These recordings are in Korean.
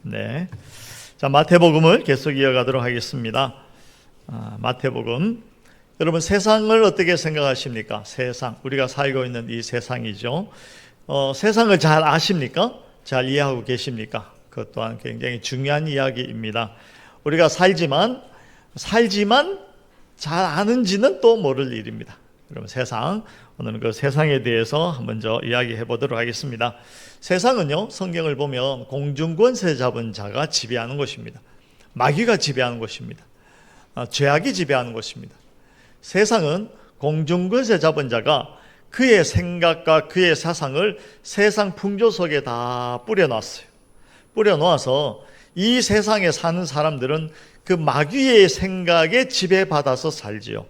네. 자, 마태복음을 계속 이어가도록 하겠습니다. 마태복음. 여러분, 세상을 어떻게 생각하십니까? 세상, 우리가 살고 있는 이 세상이죠. 세상을 잘 아십니까? 잘 이해하고 계십니까? 그것 또한 굉장히 중요한 이야기입니다. 우리가 살지만 잘 아는지는 또 모를 일입니다. 여러분, 세상, 오늘은 그 세상에 대해서 먼저 이야기해 보도록 하겠습니다. 세상은요, 성경을 보면 공중권세 잡은 자가 지배하는 것입니다. 마귀가 지배하는 것입니다. 죄악이 지배하는 것입니다. 세상은 공중권세 잡은 자가 그의 생각과 그의 사상을 세상 풍조 속에 다 뿌려놨어요. 뿌려놓아서 이 세상에 사는 사람들은 그 마귀의 생각에 지배받아서 살지요.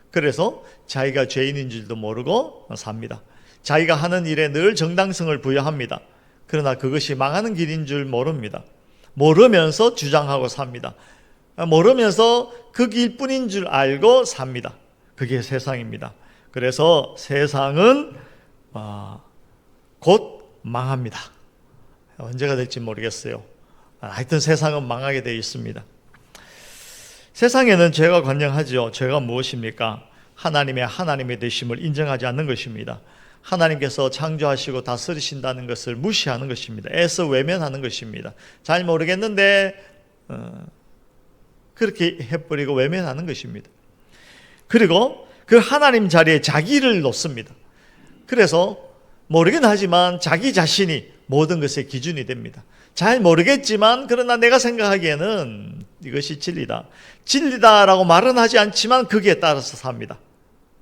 그래서 자기가 죄인인 줄도 모르고 삽니다. 자기가 하는 일에 늘 정당성을 부여합니다. 그러나 그것이 망하는 길인 줄 모릅니다. 모르면서 주장하고 삽니다. 모르면서 그 길뿐인 줄 알고 삽니다. 그게 세상입니다. 그래서 세상은 곧 망합니다. 언제가 될지 모르겠어요. 하여튼 세상은 망하게 되어 있습니다. 세상에는 죄가 관영하죠. 죄가 무엇입니까? 하나님의 되심을 인정하지 않는 것입니다. 하나님께서 창조하시고 다스리신다는 것을 무시하는 것입니다. 애써 외면하는 것입니다. 잘 모르겠는데 그렇게 해버리고 외면하는 것입니다. 그리고 그 하나님 자리에 자기를 놓습니다. 그래서 모르긴 하지만 자기 자신이 모든 것의 기준이 됩니다. 잘 모르겠지만 그러나 내가 생각하기에는 이것이 진리다라고 말은 하지 않지만 거기에 따라서 삽니다.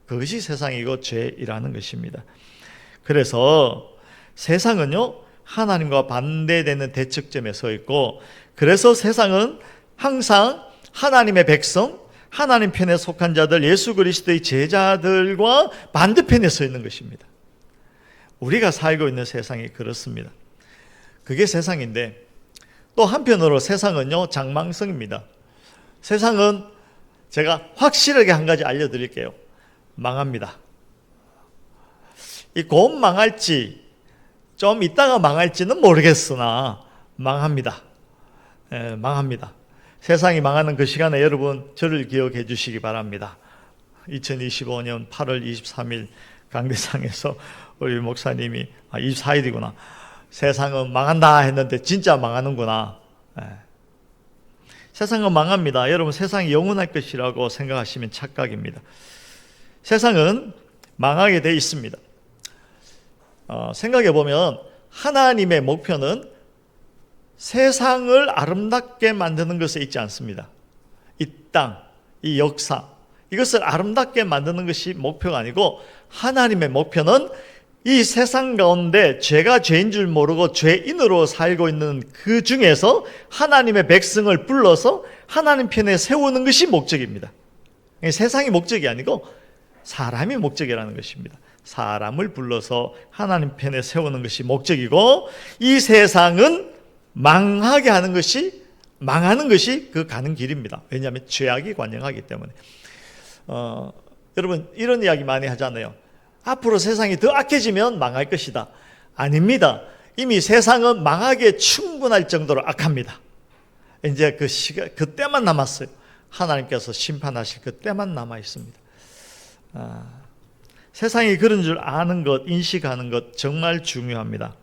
그것이 세상이고 죄이라는 것입니다. 그래서 세상은요, 하나님과 반대되는 대척점에 서 있고, 그래서 세상은 항상 하나님의 백성, 하나님 편에 속한 자들, 예수 그리스도의 제자들과 반대편에 서 있는 것입니다. 우리가 살고 있는 세상이 그렇습니다. 그게 세상인데, 또 한편으로 세상은요, 장망성입니다. 세상은 제가 확실하게 한 가지 알려드릴게요. 망합니다. 이 곧 망할지 좀 있다가 망할지는 모르겠으나 망합니다. 망합니다. 세상이 망하는 그 시간에 여러분 저를 기억해 주시기 바랍니다. 2025년 8월 23일 강대상에서 우리 목사님이 24일이구나. 세상은 망한다 했는데 진짜 망하는구나. 세상은 망합니다. 여러분, 세상이 영원할 것이라고 생각하시면 착각입니다. 세상은 망하게 돼 있습니다. 생각해 보면 하나님의 목표는 세상을 아름답게 만드는 것에 있지 않습니다. 이 땅, 이 역사, 이것을 아름답게 만드는 것이 목표가 아니고 하나님의 목표는 이 세상 가운데 죄가 죄인 줄 모르고 죄인으로 살고 있는 그 중에서 하나님의 백성을 불러서 하나님 편에 세우는 것이 목적입니다. 세상이 목적이 아니고 사람이 목적이라는 것입니다. 사람을 불러서 하나님 편에 세우는 것이 목적이고, 이 세상은 망하게 하는 것이, 망하는 것이 그 가는 길입니다. 왜냐하면 죄악이 관영하기 때문에. 여러분, 이런 이야기 많이 하잖아요. 앞으로 세상이 더 악해지면 망할 것이다. 아닙니다. 이미 세상은 망하기에 충분할 정도로 악합니다. 이제 그 시간, 그때만 남았어요. 하나님께서 심판하실 그때만 남아 있습니다. 세상이 그런 줄 아는 것, 인식하는 것 정말 중요합니다.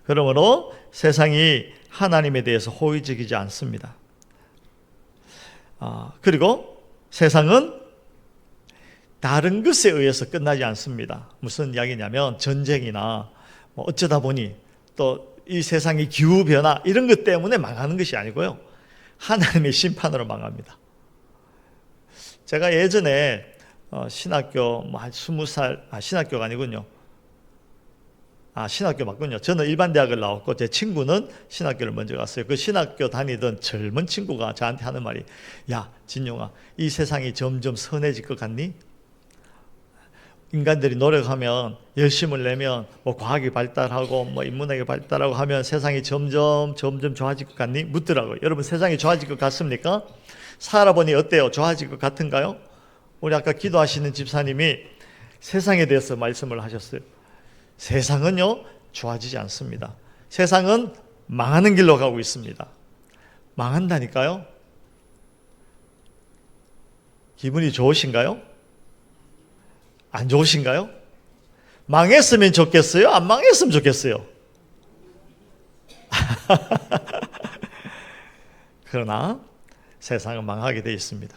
그러므로 세상이 하나님에 대해서 호의적이지 않습니다. 그리고 세상은 다른 것에 의해서 끝나지 않습니다. 무슨 이야기냐면 전쟁이나 어쩌다 보니 또 이 세상의 기후변화 이런 것 때문에 망하는 것이 아니고요. 하나님의 심판으로 망합니다. 제가 예전에 신학교 한 20살, 신학교가 아니군요. 신학교 맞군요. 저는 일반 대학을 나왔고 제 친구는 신학교를 먼저 갔어요. 그 신학교 다니던 젊은 친구가 저한테 하는 말이, 야, 진용아, 이 세상이 점점 선해질 것 같니? 인간들이 노력하면, 열심을 내면, 과학이 발달하고, 인문학이 발달하고 하면 세상이 점점 좋아질 것 같니? 묻더라고요. 여러분, 세상이 좋아질 것 같습니까? 살아보니 어때요? 좋아질 것 같은가요? 우리 아까 기도하시는 집사님이 세상에 대해서 말씀을 하셨어요. 세상은요, 좋아지지 않습니다. 세상은 망하는 길로 가고 있습니다. 망한다니까요. 기분이 좋으신가요? 안 좋으신가요? 망했으면 좋겠어요? 안 망했으면 좋겠어요? 그러나 세상은 망하게 되어 있습니다.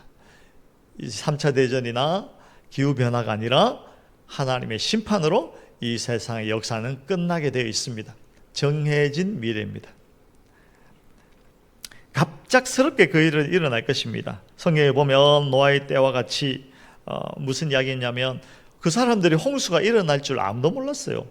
3차 대전이나 기후변화가 아니라 하나님의 심판으로 이 세상의 역사는 끝나게 되어 있습니다. 정해진 미래입니다. 갑작스럽게 그 일은 일어날 것입니다. 성경에 보면 노아의 때와 같이 무슨 이야기냐면 그 사람들이 홍수가 일어날 줄 아무도 몰랐어요.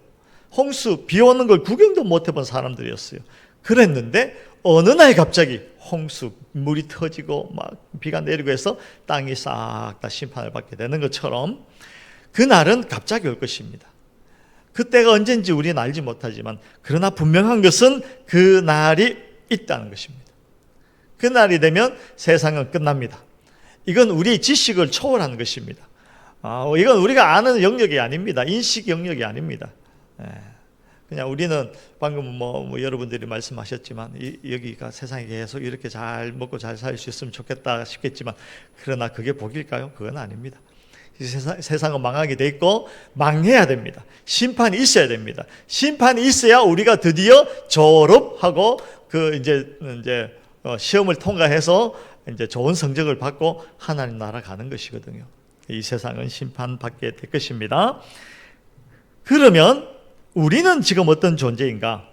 홍수, 비 오는 걸 구경도 못 해본 사람들이었어요. 그랬는데 어느 날 갑자기 홍수, 물이 터지고 막 비가 내리고 해서 땅이 싹 다 심판을 받게 되는 것처럼 그날은 갑자기 올 것입니다. 그때가 언젠지 우리는 알지 못하지만 그러나 분명한 것은 그 날이 있다는 것입니다. 그 날이 되면 세상은 끝납니다. 이건 우리의 지식을 초월하는 것입니다. 이건 우리가 아는 영역이 아닙니다. 인식 영역이 아닙니다. 그냥 우리는 방금 여러분들이 말씀하셨지만 여기가 세상에 계속 이렇게 잘 먹고 잘 살 수 있으면 좋겠다 싶겠지만 그러나 그게 복일까요? 그건 아닙니다. 세상은 망하게 돼 있고 망해야 됩니다. 심판이 있어야 됩니다. 심판이 있어야 우리가 드디어 졸업하고 이제 시험을 통과해서 이제 좋은 성적을 받고 하나님 나라 가는 것이거든요. 이 세상은 심판받게 될 것입니다. 그러면 우리는 지금 어떤 존재인가?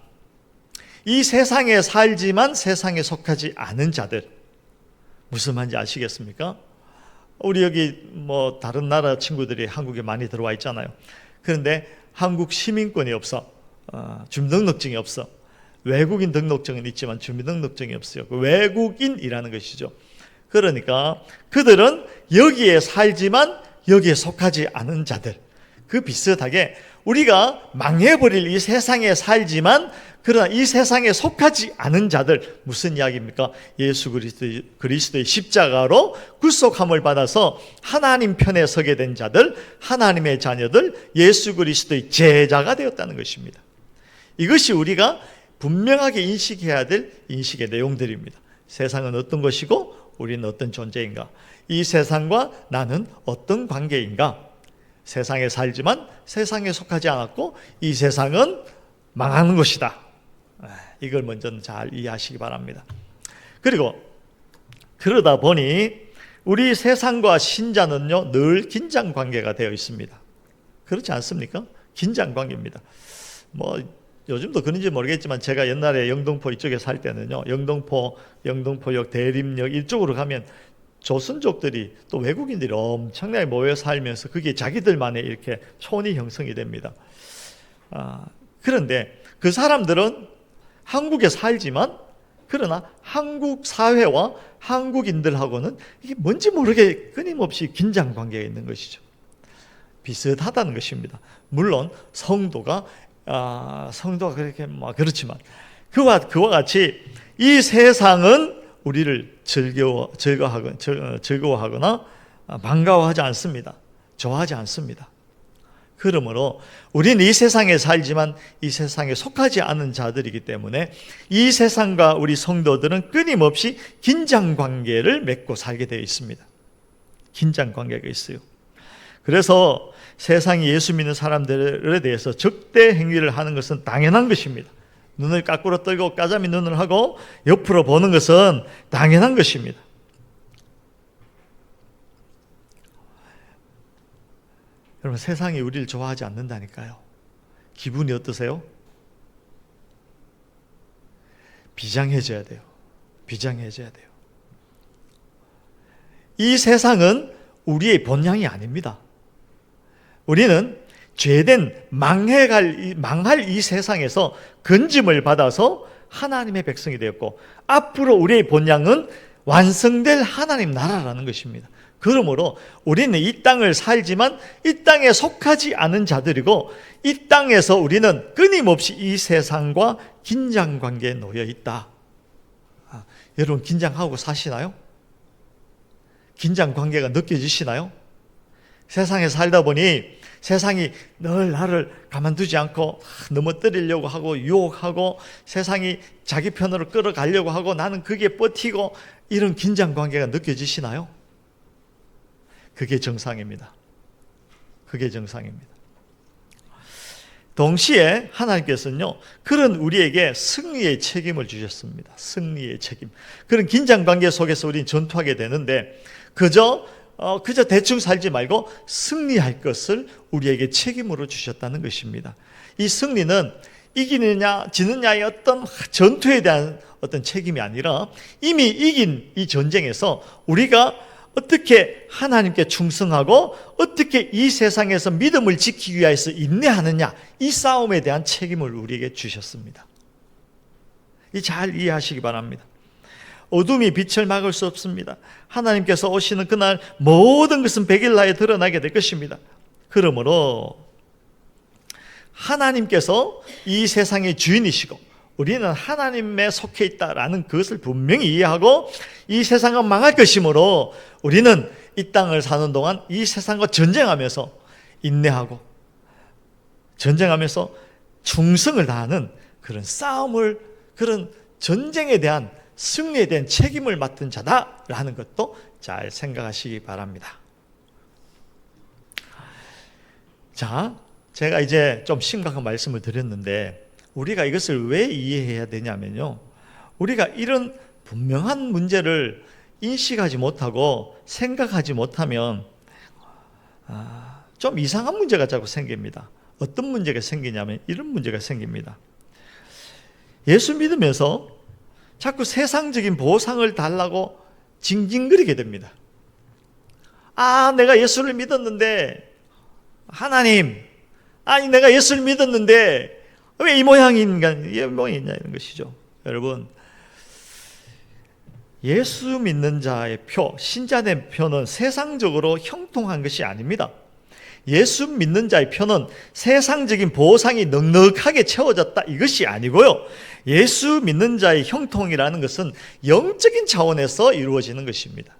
이 세상에 살지만 세상에 속하지 않은 자들. 무슨 말인지 아시겠습니까? 우리 여기 다른 나라 친구들이 한국에 많이 들어와 있잖아요. 그런데 한국 시민권이 없어. 주민등록증이 없어. 외국인 등록증은 있지만 주민등록증이 없어요. 외국인이라는 것이죠. 그러니까 그들은 여기에 살지만 여기에 속하지 않은 자들. 그 비슷하게 우리가 망해버릴 이 세상에 살지만 그러나 이 세상에 속하지 않은 자들, 무슨 이야기입니까? 예수 그리스도의 십자가로 구속함을 받아서 하나님 편에 서게 된 자들, 하나님의 자녀들, 예수 그리스도의 제자가 되었다는 것입니다. 이것이 우리가 분명하게 인식해야 될 인식의 내용들입니다. 세상은 어떤 것이고 우리는 어떤 존재인가? 이 세상과 나는 어떤 관계인가? 세상에 살지만 세상에 속하지 않았고 이 세상은 망하는 것이다. 이걸 먼저 잘 이해하시기 바랍니다. 그리고 그러다 보니 우리 세상과 신자는요 늘 긴장 관계가 되어 있습니다. 그렇지 않습니까? 긴장 관계입니다. 요즘도 그런지 모르겠지만 제가 옛날에 영등포 이쪽에 살 때는요 영등포역 대림역 이쪽으로 가면 조선족들이 또 외국인들이 엄청나게 모여 살면서 그게 자기들만의 이렇게 촌이 형성이 됩니다. 그런데 그 사람들은 한국에 살지만 그러나 한국 사회와 한국인들하고는 이게 뭔지 모르게 끊임없이 긴장 관계가 있는 것이죠. 비슷하다는 것입니다. 물론 성도가 그렇게 그렇지만 그와 같이 이 세상은 우리를 즐거워하거나 반가워하지 않습니다. 좋아하지 않습니다. 그러므로 우리는 이 세상에 살지만 이 세상에 속하지 않은 자들이기 때문에 이 세상과 우리 성도들은 끊임없이 긴장관계를 맺고 살게 되어 있습니다. 긴장관계가 있어요. 그래서 세상이 예수 믿는 사람들에 대해서 적대 행위를 하는 것은 당연한 것입니다. 눈을 까꾸로 뜨고 까자미 눈을 하고 옆으로 보는 것은 당연한 것입니다. 여러분, 세상이 우리를 좋아하지 않는다니까요. 기분이 어떠세요? 비장해져야 돼요. 비장해져야 돼요. 이 세상은 우리의 본향이 아닙니다. 우리는 죄된 망할 이 세상에서 건짐을 받아서 하나님의 백성이 되었고 앞으로 우리의 본향은 완성될 하나님 나라라는 것입니다. 그러므로 우리는 이 땅을 살지만 이 땅에 속하지 않은 자들이고 이 땅에서 우리는 끊임없이 이 세상과 긴장관계에 놓여 있다. 여러분 긴장하고 사시나요? 긴장관계가 느껴지시나요? 세상에 살다 보니 세상이 늘 나를 가만두지 않고 넘어뜨리려고 하고 유혹하고 세상이 자기 편으로 끌어가려고 하고 나는 그게 버티고 이런 긴장관계가 느껴지시나요? 그게 정상입니다. 그게 정상입니다. 동시에 하나님께서는요, 그런 우리에게 승리의 책임을 주셨습니다. 승리의 책임. 그런 긴장관계 속에서 우리는 전투하게 되는데 그저 대충 살지 말고 승리할 것을 우리에게 책임으로 주셨다는 것입니다. 이 승리는 이기느냐 지느냐의 어떤 전투에 대한 어떤 책임이 아니라 이미 이긴 이 전쟁에서 우리가 어떻게 하나님께 충성하고 어떻게 이 세상에서 믿음을 지키기 위해서 인내하느냐, 이 싸움에 대한 책임을 우리에게 주셨습니다. 잘 이해하시기 바랍니다. 어둠이 빛을 막을 수 없습니다. 하나님께서 오시는 그날 모든 것은 백일나에 드러나게 될 것입니다. 그러므로 하나님께서 이 세상의 주인이시고 우리는 하나님에 속해 있다라는 것을 분명히 이해하고 이 세상은 망할 것이므로 우리는 이 땅을 사는 동안 이 세상과 전쟁하면서 인내하고 전쟁하면서 충성을 다하는 그런 싸움을, 그런 전쟁에 대한 승리에 대한 책임을 맡은 자다라는 것도 잘 생각하시기 바랍니다. 자, 제가 이제 좀 심각한 말씀을 드렸는데 우리가 이것을 왜 이해해야 되냐면요, 우리가 이런 분명한 문제를 인식하지 못하고 생각하지 못하면 좀 이상한 문제가 자꾸 생깁니다. 어떤 문제가 생기냐면 이런 문제가 생깁니다. 예수 믿으면서 자꾸 세상적인 보상을 달라고 징징거리게 됩니다. 내가 예수를 믿었는데 하나님, 내가 예수를 믿었는데 왜 이 모양인가, 이 모양이냐 이런 것이죠. 여러분, 예수 믿는 자의 표, 신자의 표는 세상적으로 형통한 것이 아닙니다. 예수 믿는 자의 표는 세상적인 보상이 넉넉하게 채워졌다 이것이 아니고요, 예수 믿는 자의 형통이라는 것은 영적인 차원에서 이루어지는 것입니다.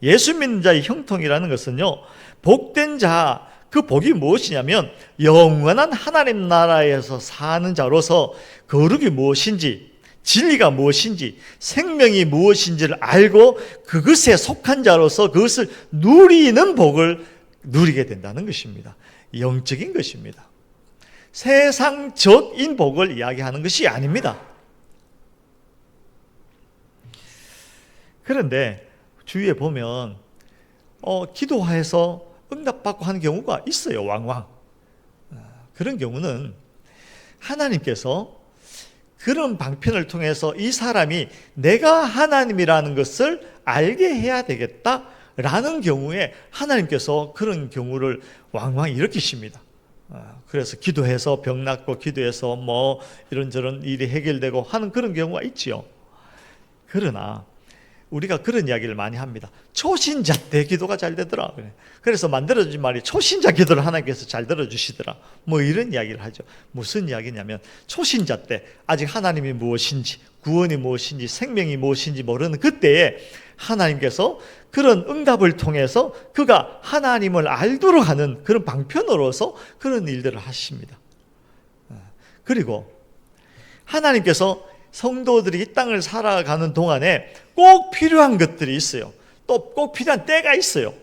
예수 믿는 자의 형통이라는 것은요, 복된 자, 그 복이 무엇이냐면 영원한 하나님 나라에서 사는 자로서 거룩이 무엇인지, 진리가 무엇인지, 생명이 무엇인지를 알고 그것에 속한 자로서 그것을 누리는 복을 누리게 된다는 것입니다. 영적인 것입니다. 세상적인 복을 이야기하는 것이 아닙니다. 그런데 주위에 보면 기도해서 응답받고 하는 경우가 있어요. 왕왕. 그런 경우는 하나님께서 그런 방편을 통해서 이 사람이 내가 하나님이라는 것을 알게 해야 되겠다라는 경우에 하나님께서 그런 경우를 왕왕 일으키십니다. 그래서 기도해서 병 낫고 기도해서 뭐 이런저런 일이 해결되고 하는 그런 경우가 있지요. 그러나 우리가 그런 이야기를 많이 합니다. 초신자 때 기도가 잘 되더라. 그래서 만들어진 말이 초신자 기도를 하나님께서 잘 들어주시더라. 뭐 이런 이야기를 하죠. 무슨 이야기냐면 초신자 때 아직 하나님이 무엇인지, 구원이 무엇인지, 생명이 무엇인지 모르는 그때에 하나님께서 그런 응답을 통해서 그가 하나님을 알도록 하는 그런 방편으로서 그런 일들을 하십니다. 그리고 하나님께서 성도들이 이 땅을 살아가는 동안에 꼭 필요한 것들이 있어요. 또 꼭 필요한 때가 있어요.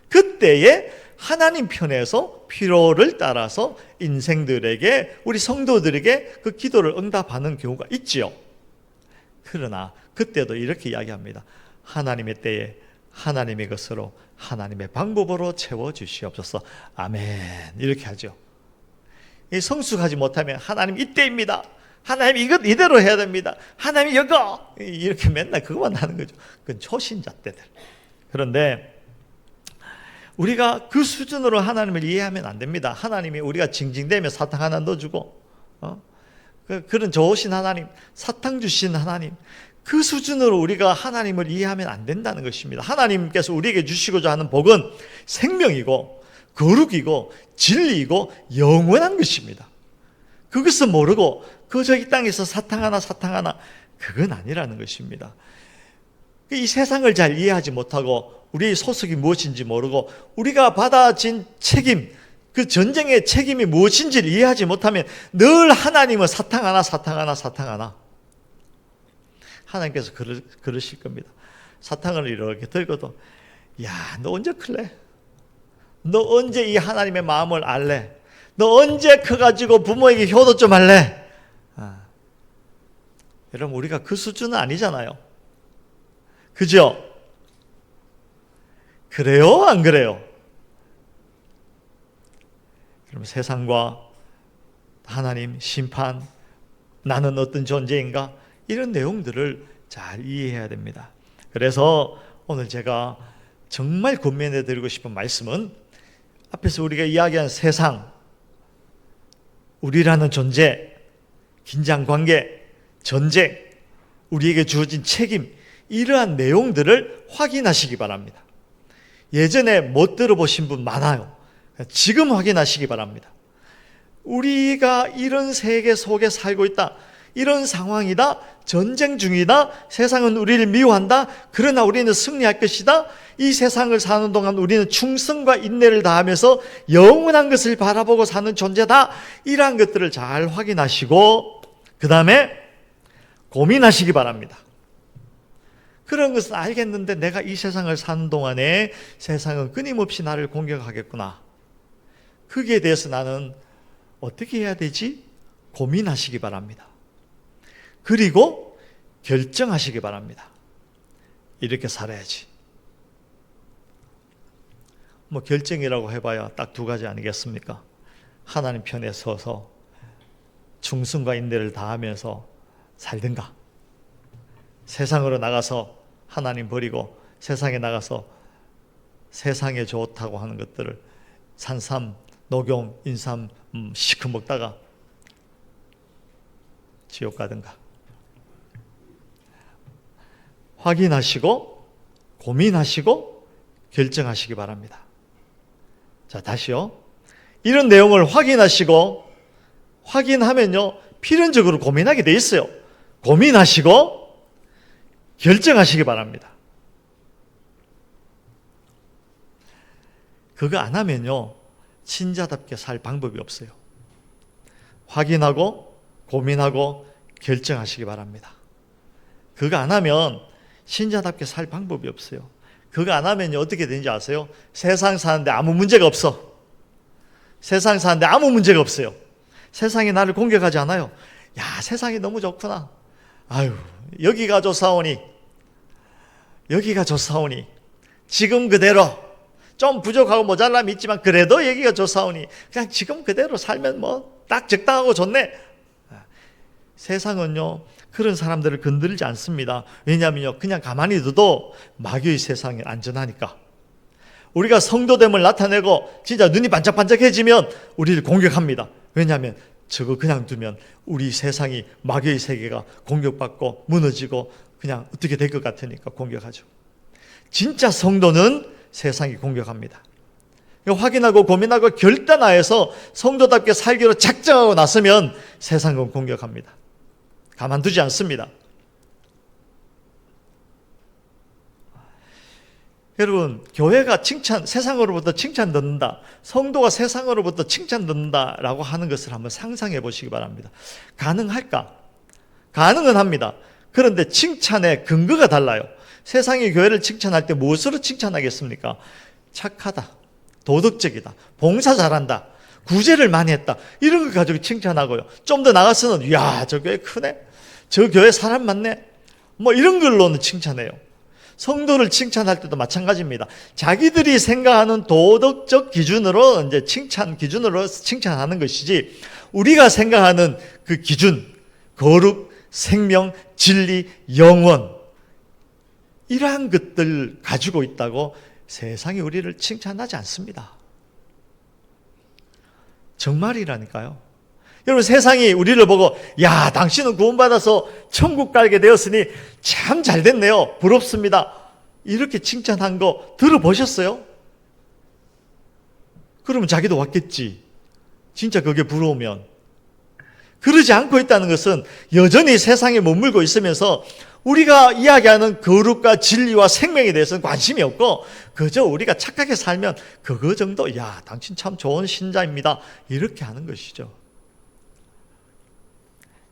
그때에 하나님 편에서 필요를 따라서 인생들에게, 우리 성도들에게 그 기도를 응답하는 경우가 있지요. 그러나 그때도 이렇게 이야기합니다. 하나님의 때에 하나님의 것으로 하나님의 방법으로 채워주시옵소서. 아멘. 이렇게 하죠. 성숙하지 못하면 하나님 이때입니다, 하나님 이것 이대로 해야 됩니다, 하나님 이거, 이렇게 맨날 그것만 하는 거죠. 그건 초신자 때들. 그런데 우리가 그 수준으로 하나님을 이해하면 안 됩니다. 하나님이 우리가 징징대며 사탕 하나 넣어주고 그런 좋으신 하나님, 사탕 주신 하나님, 그 수준으로 우리가 하나님을 이해하면 안 된다는 것입니다. 하나님께서 우리에게 주시고자 하는 복은 생명이고 거룩이고 진리이고 영원한 것입니다. 그것은 모르고 그저 이 땅에서 사탕 하나 그건 아니라는 것입니다. 이 세상을 잘 이해하지 못하고 우리의 소속이 무엇인지 모르고 우리가 받아진 책임, 그 전쟁의 책임이 무엇인지를 이해하지 못하면 늘 하나님은 사탕 하나 하나님께서 그러실 겁니다. 사탕을 이렇게 들고도 야, 너 언제 클래? 너 언제 이 하나님의 마음을 알래? 너 언제 커가지고 부모에게 효도 좀 할래? 여러분, 우리가 그 수준은 아니잖아요. 그죠? 그래요? 안 그래요? 그럼 세상과 하나님, 심판, 나는 어떤 존재인가? 이런 내용들을 잘 이해해야 됩니다. 그래서 오늘 제가 정말 권면해 드리고 싶은 말씀은 앞에서 우리가 이야기한 세상, 우리라는 존재, 긴장관계, 전쟁, 우리에게 주어진 책임, 이러한 내용들을 확인하시기 바랍니다. 예전에 못 들어보신 분 많아요. 지금 확인하시기 바랍니다. 우리가 이런 세계 속에 살고 있다. 이런 상황이다. 전쟁 중이다. 세상은 우리를 미워한다. 그러나 우리는 승리할 것이다. 이 세상을 사는 동안 우리는 충성과 인내를 다하면서 영원한 것을 바라보고 사는 존재다. 이러한 것들을 잘 확인하시고 그 다음에 고민하시기 바랍니다. 그런 것은 알겠는데 내가 이 세상을 사는 동안에 세상은 끊임없이 나를 공격하겠구나. 거기에 대해서 나는 어떻게 해야 되지? 고민하시기 바랍니다. 그리고 결정하시기 바랍니다. 이렇게 살아야지. 뭐 결정이라고 해봐야 딱 두 가지 아니겠습니까? 하나님 편에 서서 충성과 인내를 다하면서 살든가, 세상으로 나가서 하나님 버리고 세상에 나가서 세상에 좋다고 하는 것들을 산삼, 녹용, 인삼 시큼 먹다가 지옥 가든가. 확인하시고 고민하시고 결정하시기 바랍니다. 자, 다시요. 이런 내용을 확인하시고, 확인하면요 필연적으로 고민하게 돼 있어요. 고민하시고 결정하시기 바랍니다. 그거 안 하면요 신자답게 살 방법이 없어요. 확인하고 고민하고 결정하시기 바랍니다. 그거 안 하면 신자답게 살 방법이 없어요. 그거 안 하면 어떻게 되는지 아세요? 세상 사는데 아무 문제가 없어. 세상 사는데 아무 문제가 없어요. 세상이 나를 공격하지 않아요. 야, 세상이 너무 좋구나. 아유, 여기가 좋사오니 지금 그대로 좀 부족하고 모자람이 있지만 그래도 여기가 좋사오니 그냥 지금 그대로 살면 뭐 딱 적당하고 좋네. 세상은요 그런 사람들을 건드리지 않습니다. 왜냐하면요 그냥 가만히 둬도 마귀의 세상이 안전하니까. 우리가 성도됨을 나타내고 진짜 눈이 반짝반짝해지면 우리를 공격합니다. 왜냐하면 저거 그냥 두면 우리 세상이, 마귀의 세계가 공격받고 무너지고 그냥 어떻게 될 것 같으니까 공격하죠. 진짜 성도는 세상이 공격합니다. 확인하고 고민하고 결단하여서 성도답게 살기로 작정하고 나서면 세상은 공격합니다. 가만두지 않습니다. 여러분, 교회가 세상으로부터 칭찬 듣는다, 성도가 세상으로부터 칭찬 듣는다라고 하는 것을 한번 상상해 보시기 바랍니다. 가능할까? 가능은 합니다. 그런데 칭찬의 근거가 달라요. 세상이 교회를 칭찬할 때 무엇으로 칭찬하겠습니까? 착하다, 도덕적이다, 봉사 잘한다, 구제를 많이 했다, 이런 거 가지고 칭찬하고요. 좀 더 나가서는 이야 저 교회 크네, 저 교회 사람 많네, 뭐 이런 걸로는 칭찬해요. 성도를 칭찬할 때도 마찬가지입니다. 자기들이 생각하는 도덕적 기준으로 이제 칭찬 기준으로 칭찬하는 것이지, 우리가 생각하는 그 기준, 거룩, 생명, 진리, 영원, 이러한 것들 가지고 있다고 세상이 우리를 칭찬하지 않습니다. 정말이라니까요. 여러분, 세상이 우리를 보고 야 당신은 구원받아서 천국 가게 되었으니 참 잘됐네요, 부럽습니다, 이렇게 칭찬한 거 들어보셨어요? 그러면 자기도 왔겠지. 진짜 그게 부러우면. 그러지 않고 있다는 것은 여전히 세상에 머물고 있으면서 우리가 이야기하는 거룩과 진리와 생명에 대해서는 관심이 없고, 그저 우리가 착하게 살면 그거 정도, 야, 당신 참 좋은 신자입니다, 이렇게 하는 것이죠.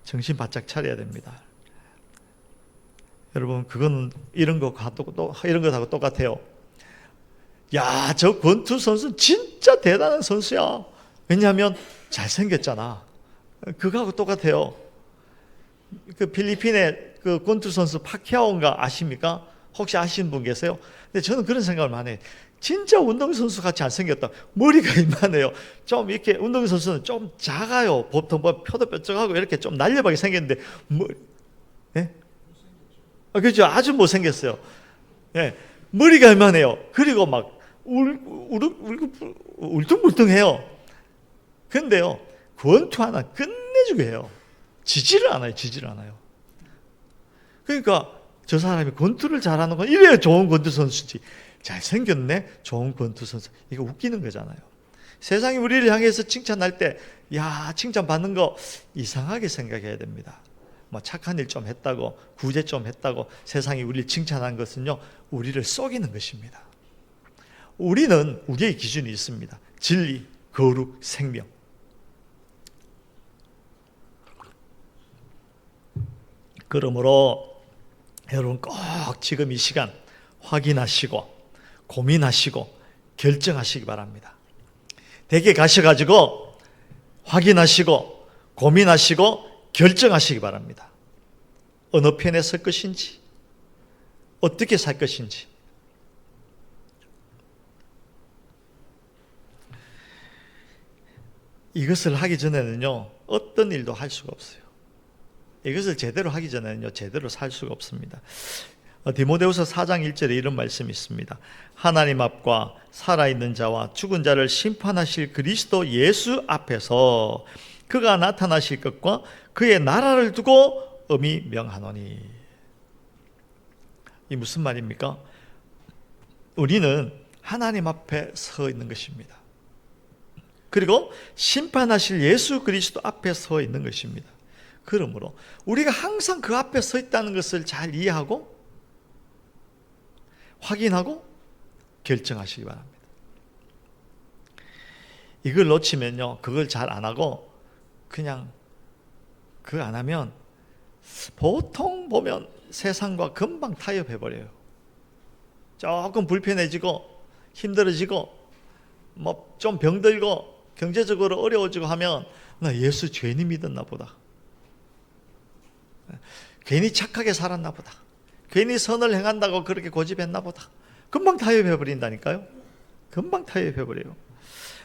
정신 바짝 차려야 됩니다. 여러분, 그건 이런 것하고 똑같아요. 야, 저 권투 선수 진짜 대단한 선수야. 왜냐하면 잘생겼잖아. 그거하고 똑같아요. 그 필리핀의 그 권투 선수 파키아오인가 아십니까? 혹시 아시는 분 계세요? 근데 저는 그런 생각을 많이 해요. 진짜 운동선수 같이 잘생겼다. 머리가 이만해요. 좀 이렇게 운동선수는 좀 작아요. 보통 뭐 표도뾰족하고 이렇게 좀 날렵하게 생겼는데, 예? 그렇죠. 아주 못생겼어요. 예. 머리가 이만해요. 그리고 막 울퉁불퉁해요. 근데요, 권투 하나 끝내주게 해요. 지지를 않아요. 그러니까 저 사람이 권투를 잘하는 건 이래야 좋은 권투 선수지. 잘생겼네, 좋은 권투 선수. 이거 웃기는 거잖아요. 세상이 우리를 향해서 칭찬할 때, 야, 칭찬받는 거 이상하게 생각해야 됩니다. 뭐 착한 일 좀 했다고, 구제 좀 했다고 세상이 우리를 칭찬한 것은요, 우리를 속이는 것입니다. 우리는 우리의 기준이 있습니다. 진리, 거룩, 생명. 그러므로 여러분 꼭 지금 이 시간 확인하시고 고민하시고 결정하시기 바랍니다. 댁에 가셔가지고 확인하시고 고민하시고 결정하시기 바랍니다. 어느 편에 설 것인지, 어떻게 살 것인지. 이것을 하기 전에는요, 어떤 일도 할 수가 없어요. 이것을 제대로 하기 전에는요, 제대로 살 수가 없습니다. 디모데후서 4장 1절에 이런 말씀이 있습니다. 하나님 앞과 살아있는 자와 죽은 자를 심판하실 그리스도 예수 앞에서 그가 나타나실 것과 그의 나라를 두고 엄히 명하노니. 이 무슨 말입니까? 우리는 하나님 앞에 서 있는 것입니다. 그리고 심판하실 예수 그리스도 앞에 서 있는 것입니다. 그러므로 우리가 항상 그 앞에 서 있다는 것을 잘 이해하고 확인하고 결정하시기 바랍니다. 이걸 놓치면요, 그걸 잘 안 하고 그냥 그거 안 하면 보통 보면 세상과 금방 타협해버려요. 조금 불편해지고 힘들어지고 뭐 좀 병들고 경제적으로 어려워지고 하면 나 예수 괜히 믿었나 보다. 괜히 착하게 살았나 보다. 괜히 선을 행한다고 그렇게 고집했나 보다. 금방 타협해버린다니까요. 금방 타협해버려요.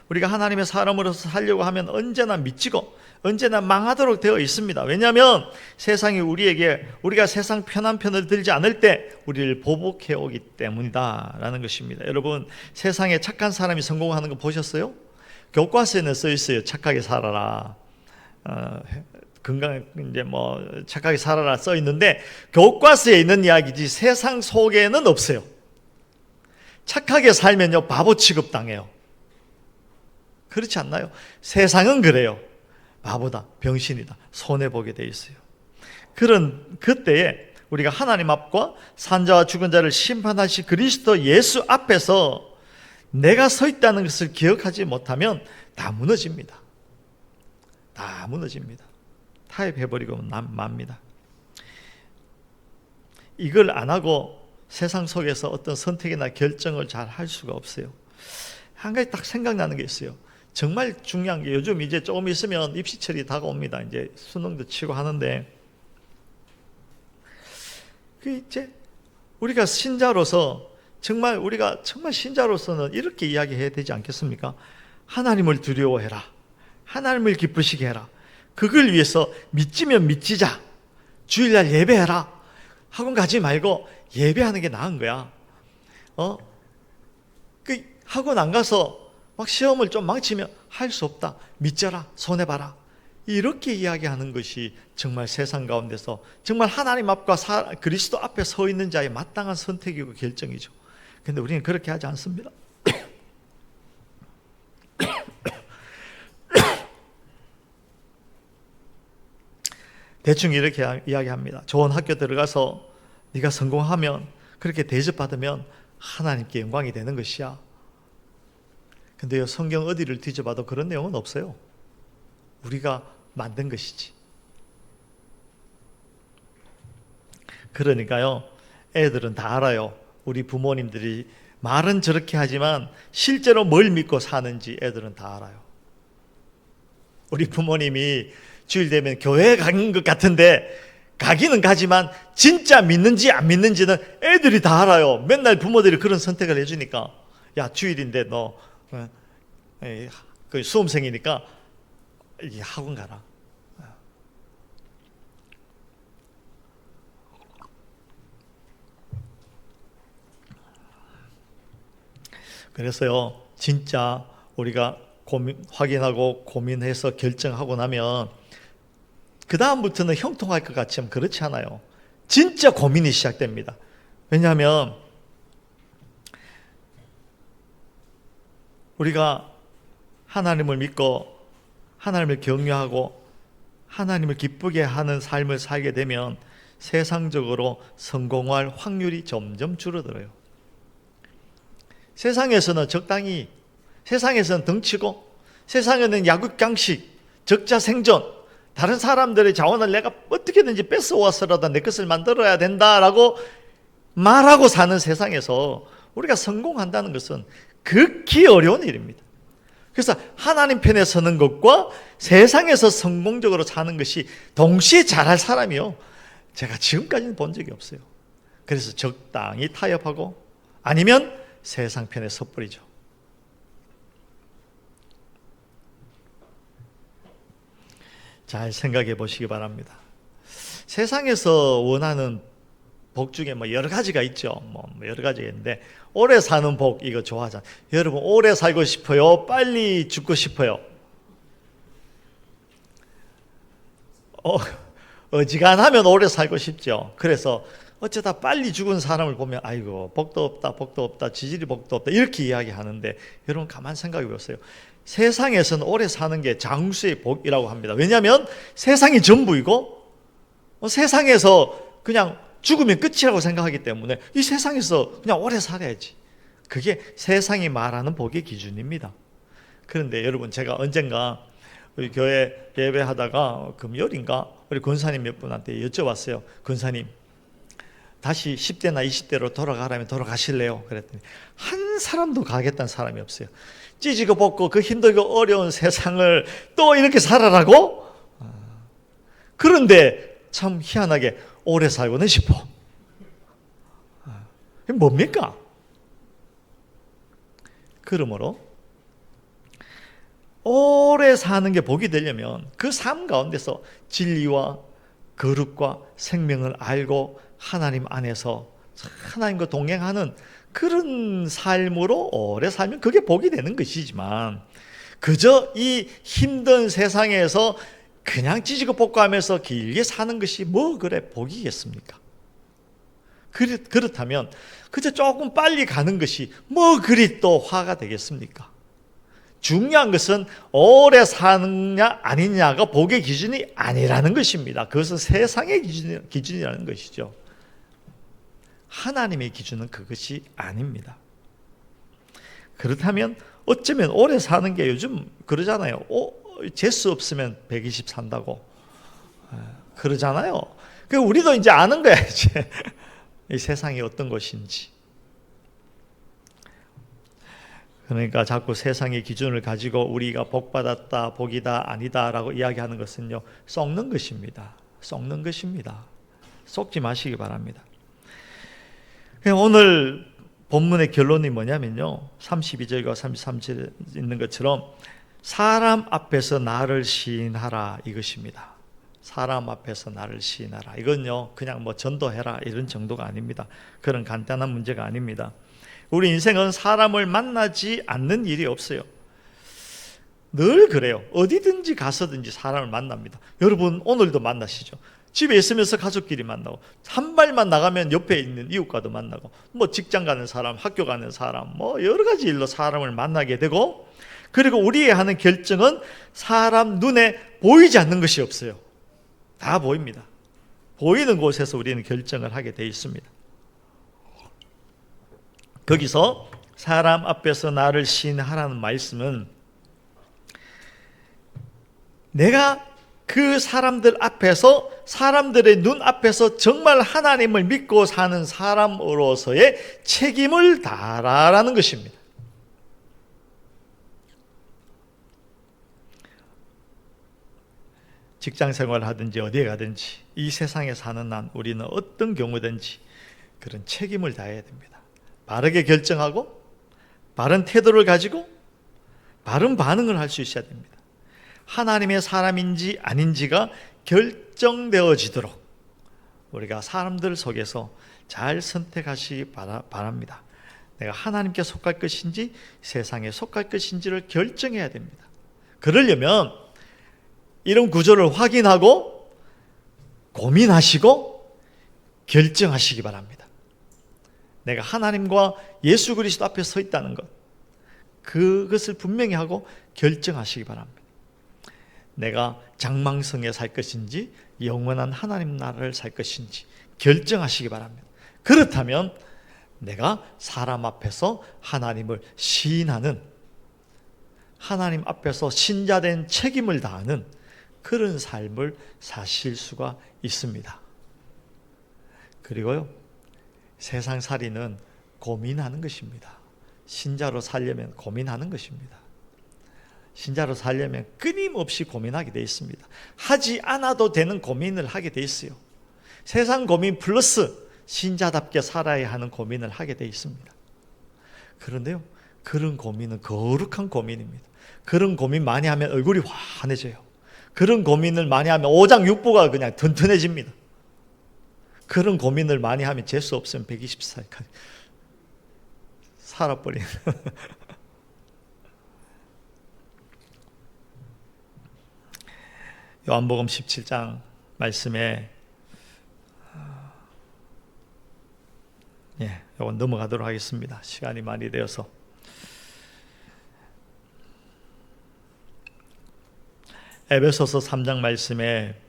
우리가 하나님의 사람으로서 살려고 하면 언제나 미치고 언제나 망하도록 되어 있습니다. 왜냐하면 세상이 우리가 세상 편한 편을 들지 않을 때 우리를 보복해 오기 때문이다 라는 것입니다. 여러분, 세상에 착한 사람이 성공하는 거 보셨어요? 교과서에는 써 있어요. 착하게 살아라. 이제 착하게 살아라 써 있는데 교과서에 있는 이야기지 세상 속에는 없어요. 착하게 살면요, 바보 취급당해요. 그렇지 않나요? 세상은 그래요. 바보다, 병신이다, 손해보게 돼 있어요. 그런 그때에 우리가 하나님 앞과 산자와 죽은 자를 심판하실 그리스도 예수 앞에서 내가 서 있다는 것을 기억하지 못하면 다 무너집니다. 다 무너집니다. 타협해버리고 맙니다. 이걸 안 하고 세상 속에서 어떤 선택이나 결정을 잘 할 수가 없어요. 한 가지 딱 생각나는 게 있어요. 정말 중요한 게 요즘 이제 조금 있으면 입시철이 다가옵니다. 이제 수능도 치고 하는데 이제 우리가 신자로서 우리가 정말 신자로서는 이렇게 이야기해야 되지 않겠습니까? 하나님을 두려워해라. 하나님을 기쁘시게 해라. 그걸 위해서 믿지면 믿지자. 주일날 예배해라. 학원 가지 말고 예배하는 게 나은 거야. 학원 안 가서 막 시험을 좀 망치면 할 수 없다. 믿져라. 손해봐라. 이렇게 이야기하는 것이 정말 세상 가운데서 정말 하나님 앞과 그리스도 앞에 서 있는 자의 마땅한 선택이고 결정이죠. 그런데 우리는 그렇게 하지 않습니다. 대충 이렇게 이야기합니다. 좋은 학교 들어가서 네가 성공하면, 그렇게 대접받으면 하나님께 영광이 되는 것이야. 근데요, 성경 어디를 뒤져봐도 그런 내용은 없어요. 우리가 만든 것이지. 그러니까요, 애들은 다 알아요. 우리 부모님들이 말은 저렇게 하지만 실제로 뭘 믿고 사는지 애들은 다 알아요. 우리 부모님이 주일 되면 교회에 가는 것 같은데 가기는 가지만 진짜 믿는지 안 믿는지는 애들이 다 알아요. 맨날 부모들이 그런 선택을 해주니까, 야, 주일인데 너 그 수험생이니까 학원 가라. 그래서요, 진짜 우리가 확인하고 고민해서 결정하고 나면 그 다음부터는 형통할 것 같지만 그렇지 않아요. 진짜 고민이 시작됩니다. 왜냐하면 우리가 하나님을 믿고 하나님을 경외하고 하나님을 기쁘게 하는 삶을 살게 되면 세상적으로 성공할 확률이 점점 줄어들어요. 세상에서는 적당히, 세상에서는 덩치고, 세상에는 야국강식, 적자생존, 다른 사람들의 자원을 내가 어떻게든지 뺏어와서라도 내 것을 만들어야 된다라고 말하고 사는 세상에서 우리가 성공한다는 것은 극히 어려운 일입니다. 그래서 하나님 편에 서는 것과 세상에서 성공적으로 사는 것이 동시에 잘할 사람이요, 제가 지금까지는 본 적이 없어요. 그래서 적당히 타협하고 아니면 세상 편에 섣불리죠. 잘 생각해 보시기 바랍니다. 세상에서 원하는 복 중에 여러 가지가 있죠. 여러 가지가 있는데, 오래 사는 복, 이거 좋아하잖아요. 여러분, 오래 살고 싶어요? 빨리 죽고 싶어요? 어지간하면 오래 살고 싶죠. 그래서 어쩌다 빨리 죽은 사람을 보면 아이고, 복도 없다, 복도 없다, 지질이 복도 없다, 이렇게 이야기하는데, 여러분 가만 생각해 보세요. 세상에서는 오래 사는 게 장수의 복이라고 합니다. 왜냐하면 세상이 전부이고 세상에서 그냥 죽으면 끝이라고 생각하기 때문에 이 세상에서 그냥 오래 살아야지. 그게 세상이 말하는 복의 기준입니다. 그런데 여러분, 제가 언젠가 우리 교회 예배하다가 금요일인가 우리 권사님 몇 분한테 여쭤봤어요. 권사님, 다시 10대나 20대로 돌아가라면 돌아가실래요? 그랬더니 한 사람도 가겠다는 사람이 없어요. 찢고 벗고 그 힘들고 어려운 세상을 또 이렇게 살아라고? 그런데 참 희한하게 오래 살고는 싶어. 이게 뭡니까? 그러므로 오래 사는 게 복이 되려면 그 삶 가운데서 진리와 거룩과 생명을 알고 하나님 안에서 하나님과 동행하는 그런 삶으로 오래 살면 그게 복이 되는 것이지만, 그저 이 힘든 세상에서 그냥 찢고 벗고 하면서 길게 사는 것이 뭐 그래 복이겠습니까? 그렇다면 그저 조금 빨리 가는 것이 뭐 그리 또 화가 되겠습니까? 중요한 것은 오래 사느냐 아니냐가 복의 기준이 아니라는 것입니다. 그것은 세상의 기준이라는 것이죠. 하나님의 기준은 그것이 아닙니다. 그렇다면 어쩌면 오래 사는 게 요즘 그러잖아요. 재수 없으면 120 산다고 그러잖아요. 우리도 이제 아는 거야, 이제 이 세상이 어떤 것인지. 그러니까 자꾸 세상의 기준을 가지고 우리가 복받았다, 복이다, 아니다라고 이야기하는 것은요, 썩는 것입니다. 썩는 것입니다. 썩지 마시기 바랍니다. 오늘 본문의 결론이 뭐냐면요, 32절과 33절에 있는 것처럼 사람 앞에서 나를 시인하라, 이것입니다. 사람 앞에서 나를 시인하라. 이건요, 그냥 전도해라 이런 정도가 아닙니다. 그런 간단한 문제가 아닙니다. 우리 인생은 사람을 만나지 않는 일이 없어요. 늘 그래요. 어디든지 가서든지 사람을 만납니다. 여러분 오늘도 만나시죠. 집에 있으면서 가족끼리 만나고, 한 발만 나가면 옆에 있는 이웃과도 만나고, 직장 가는 사람, 학교 가는 사람, 여러 가지 일로 사람을 만나게 되고, 그리고 우리의 하는 결정은 사람 눈에 보이지 않는 것이 없어요. 다 보입니다. 보이는 곳에서 우리는 결정을 하게 돼 있습니다. 거기서 사람 앞에서 나를 시인하라는 말씀은 내가 그 사람들 앞에서, 사람들의 눈 앞에서 정말 하나님을 믿고 사는 사람으로서의 책임을 다하라는 것입니다. 직장 생활을 하든지 어디에 가든지 이 세상에 사는 한 우리는 어떤 경우든지 그런 책임을 다해야 됩니다. 바르게 결정하고 바른 태도를 가지고 바른 반응을 할 수 있어야 됩니다. 하나님의 사람인지 아닌지가 결정되어지도록 우리가 사람들 속에서 잘 선택하시기 바랍니다. 내가 하나님께 속할 것인지 세상에 속할 것인지를 결정해야 됩니다. 그러려면 이런 구조를 확인하고 고민하시고 결정하시기 바랍니다. 내가 하나님과 예수 그리스도 앞에 서 있다는 것, 그것을 분명히 하고 결정하시기 바랍니다. 내가 장망성에 살 것인지 영원한 하나님 나라를 살 것인지 결정하시기 바랍니다. 그렇다면 내가 사람 앞에서 하나님을 시인하는, 하나님 앞에서 신자된 책임을 다하는 그런 삶을 사실 수가 있습니다. 그리고요, 세상살이는 고민하는 것입니다. 신자로 살려면 고민하는 것입니다. 신자로 살려면 끊임없이 고민하게 되어 있습니다. 하지 않아도 되는 고민을 하게 되어 있어요. 세상 고민 플러스 신자답게 살아야 하는 고민을 하게 되어 있습니다. 그런데요, 그런 고민은 거룩한 고민입니다. 그런 고민 많이 하면 얼굴이 환해져요. 그런 고민을 많이 하면 오장육부가 그냥 튼튼해집니다. 그런 고민을 많이 하면 재수 없으면 120살까지 살아버리는 요한복음 17장 말씀에 이건 넘어가도록 하겠습니다. 시간이 많이 되어서. 에베소서 3장 말씀에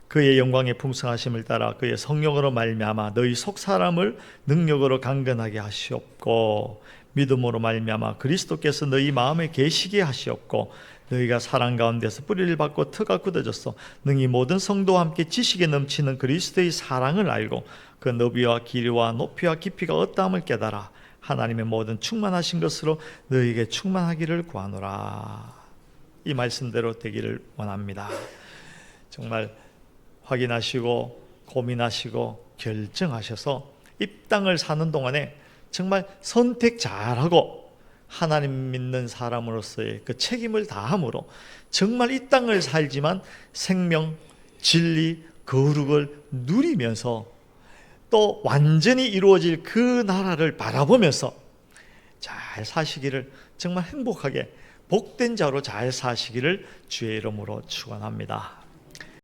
그의 영광의 풍성하심을 따라 그의 성령으로 말미암아 너희 속사람을 능력으로 강건하게 하시옵고 믿음으로 말미암아 그리스도께서 너희 마음에 계시게 하시옵고 너희가 사랑 가운데서 뿌리를 받고 터가 굳어졌어 능히 모든 성도와 함께 지식에 넘치는 그리스도의 사랑을 알고 그 너비와 길이와 높이와 깊이가 어떠함을 깨달아 하나님의 모든 충만하신 것으로 너희에게 충만하기를 구하노라. 이 말씀대로 되기를 원합니다. 정말 확인하시고 고민하시고 결정하셔서 이 땅을 사는 동안에 정말 선택 잘하고 하나님 믿는 사람으로서의 그 책임을 다함으로 정말 이 땅을 살지만 생명, 진리, 거룩을 누리면서 또 완전히 이루어질 그 나라를 바라보면서 잘 사시기를, 정말 행복하게 복된 자로 잘 사시기를 주의 이름으로 축원합니다.